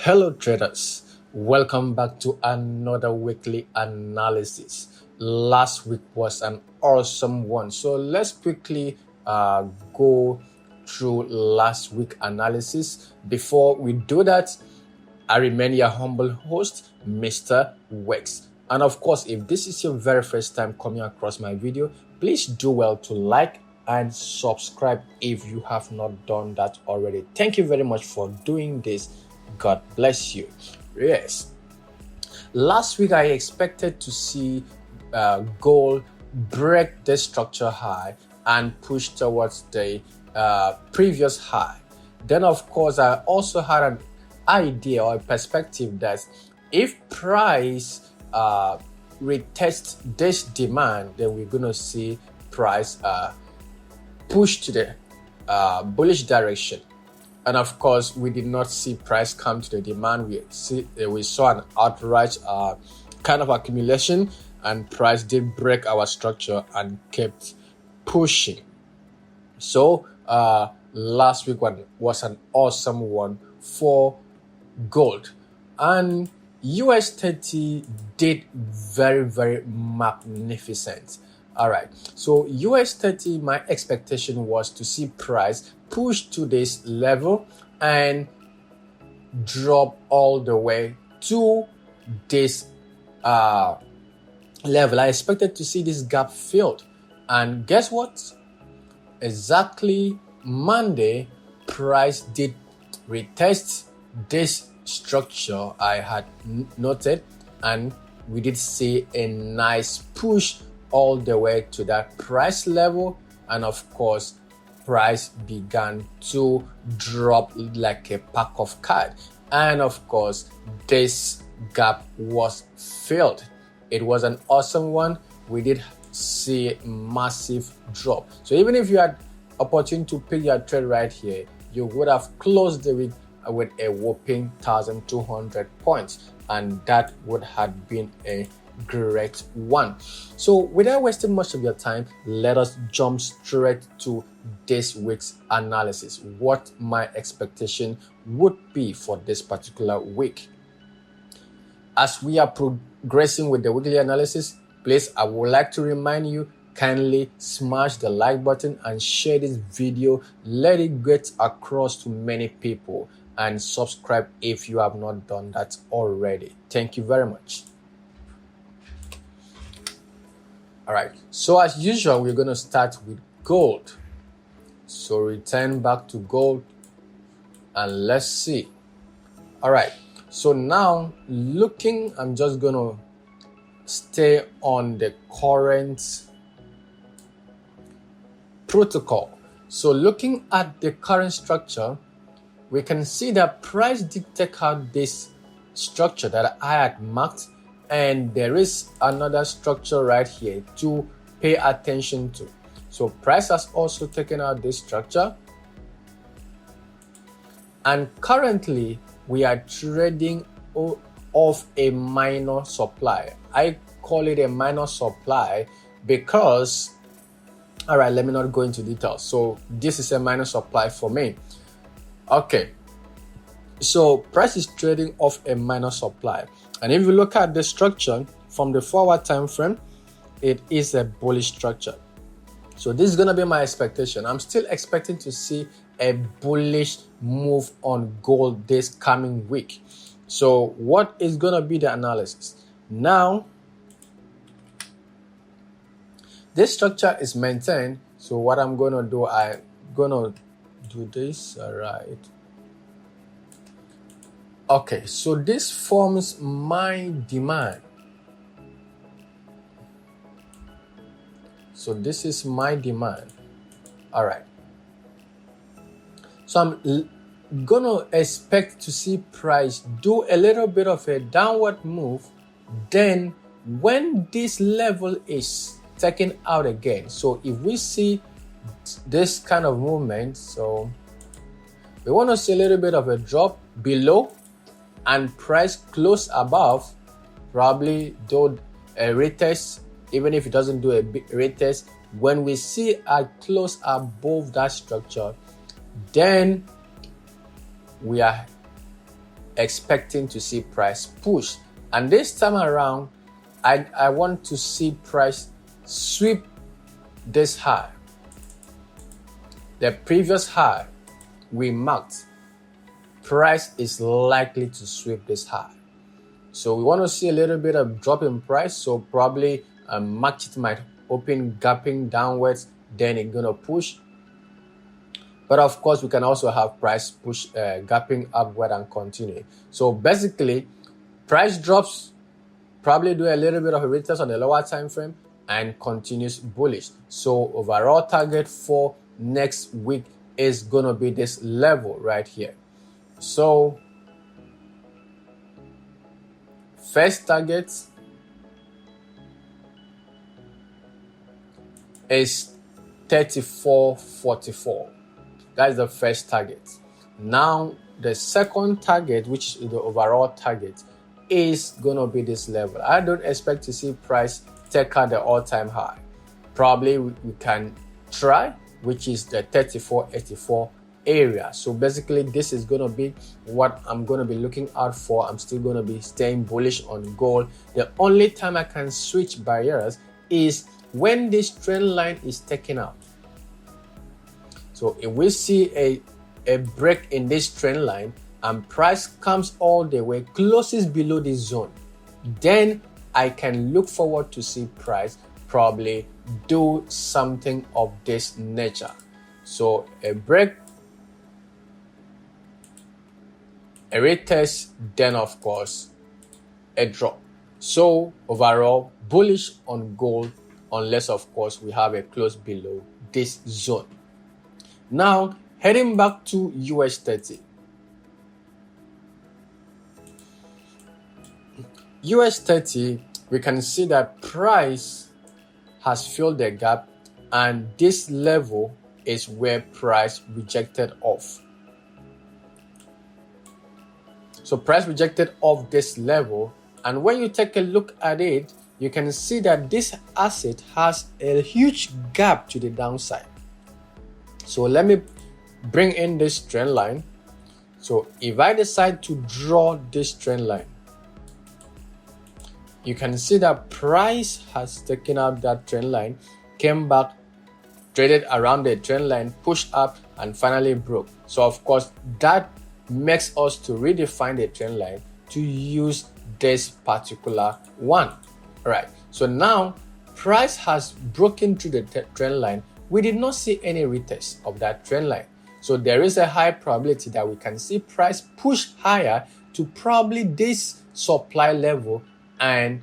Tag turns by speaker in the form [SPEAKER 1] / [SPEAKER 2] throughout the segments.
[SPEAKER 1] Hello traders, welcome back to another weekly analysis. Last week was an awesome one, so let's quickly go through last week analysis. Before we do that, I remain your humble host, Mr. Wex. And of course, if this is your very first time coming across my video, please do well to like and subscribe if you have not done that already. Thank you very much for doing this. God bless you. Yes. Last week, I expected to see gold break the structure high and push towards the previous high. Then, of course, I also had an idea or a perspective that if price retests this demand, then we're going to see price push to the bullish direction. And of course, we did not see price come to the demand. We saw an outright kind of accumulation, and price did break our structure and kept pushing. So last week was an awesome one for gold, and US30 did very, very magnificent. All right, so US30, my expectation was to see price push to this level and drop all the way to this level. I expected to see this gap filled, and guess what? Exactly Monday, price did retest this structure I had noted, and we did see a nice push all the way to that price level, and of course price began to drop like a pack of cards, and of course this gap was filled. It was an awesome one. We did see a massive drop, so even if you had opportunity to pick your trade right here, you would have closed the week with a whopping 1,200 points, and that would have been a great one. So without wasting much of your time, let us jump straight to this week's analysis, what my expectation would be for this particular week. As we are progressing with the weekly analysis, please, I would like to remind you, kindly smash the like button and share this video. Let it get across to many people, and subscribe if you have not done that already. Thank you very much. All right, so as usual, we're going to start with gold. So return back to gold and let's see. All right, so now looking, I'm just going to stay on the current protocol. So looking at the current structure, we can see that price did take out this structure that I had marked, and there is another structure right here to pay attention to. So price has also taken out this structure, and currently we are trading off a minor supply. I call it a minor supply because, all right, let me not go into details. So this is a minor supply for me. Okay, so price is trading off a minor supply, and if you look at the structure from the forward time frame, it is a bullish structure. So this is going to be my expectation. I'm still expecting to see a bullish move on gold this coming week. So what is going to be the analysis? Now, this structure is maintained. So what I'm going to do, I'm going to do this. All right. Okay, so this forms my demand. So this is my demand. All right. So I'm gonna expect to see price do a little bit of a downward move. Then when this level is taken out again, so if we see this kind of movement, so we want to see a little bit of a drop below and price close above, probably do a retest. Even if it doesn't do a big retest, when we see a close above that structure, then we are expecting to see price push. And this time around, I want to see price sweep this high. The previous high we marked, price is likely to sweep this high. So we want to see a little bit of drop in price. So probably market might open gapping downwards, then it's gonna push. But of course, we can also have price push gapping upward and continue. So basically, price drops, probably do a little bit of a retest on the lower time frame and continues bullish. So overall target for next week is gonna be this level right here. So first target is 34.44. That's the first target. Now the second target, which is the overall target, is gonna be this level. I don't expect to see price take out the all-time high. Probably we can try, which is the 34.84 area. So basically this is gonna be what I'm gonna be looking out for. I'm still gonna be staying bullish on gold. The only time I can switch buyers is when this trend line is taken out. So if we see a break in this trend line and price comes all the way, closes below this zone, then I can look forward to see price probably do something of this nature. So a break, a retest, then of course a drop. So overall bullish on gold, unless of course we have a close below this zone. Now heading back to US30. US30, we can see that price has filled the gap, and this level is where price rejected off. So price rejected off this level, and when you take a look at it, you can see that this asset has a huge gap to the downside. So let me bring in this trend line. So if I decide to draw this trend line, you can see that price has taken out that trend line, came back, traded around the trend line, pushed up, and finally broke. So of course that makes us to redefine the trend line to use this particular one. All right, so now price has broken through the trend line. We did not see any retest of that trend line. So there is a high probability that we can see price push higher to probably this supply level, and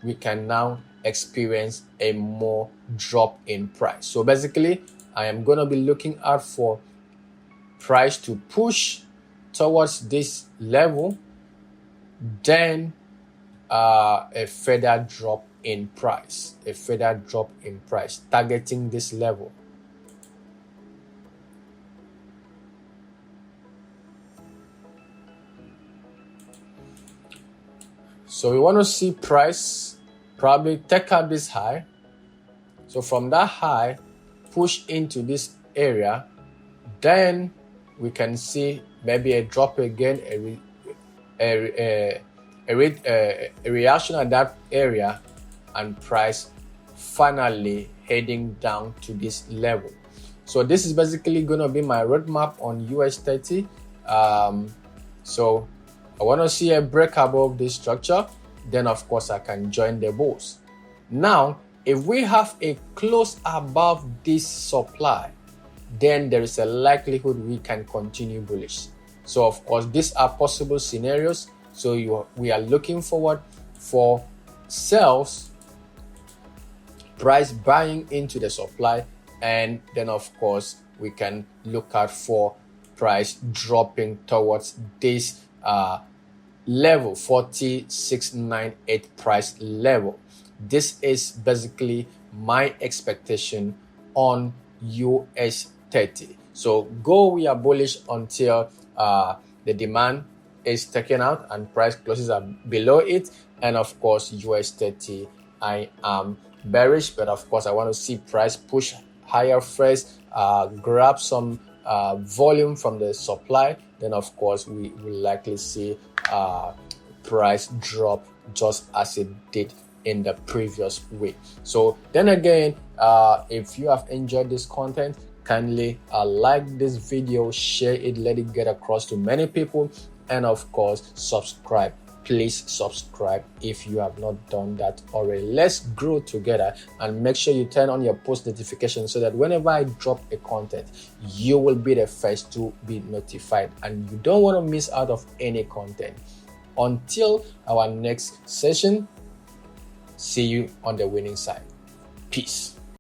[SPEAKER 1] we can now experience a more drop in price. So basically, I am going to be looking out for price to push towards this level, then a further drop in price, targeting this level. So we want to see price probably take out this high. So from that high, push into this area, then we can see maybe a drop again, a reaction at that area, and price finally heading down to this level. So this is basically going to be my roadmap on US30. So I want to see a break above this structure, then of course I can join the bulls. Now, if we have a close above this supply, then there is a likelihood we can continue bullish. So of course, these are possible scenarios. So we are looking forward for sales, price buying into the supply, and then of course we can look out for price dropping towards this level 4698 price level. This is basically my expectation on US30. So gold, we are bullish until the demand is taken out and price closes up below it, and of course US30 I am bearish, but of course I want to see price push higher first, grab some volume from the supply, then of course we will likely see price drop just as it did in the previous week. So then again, if you have enjoyed this content, kindly like this video, share it, let it get across to many people, and of course subscribe. Please subscribe if you have not done that already. Let's grow together, and make sure you turn on your post notifications so that whenever I drop a content, you will be the first to be notified, and you don't want to miss out of any content. Until our next session, see you on the winning side. Peace.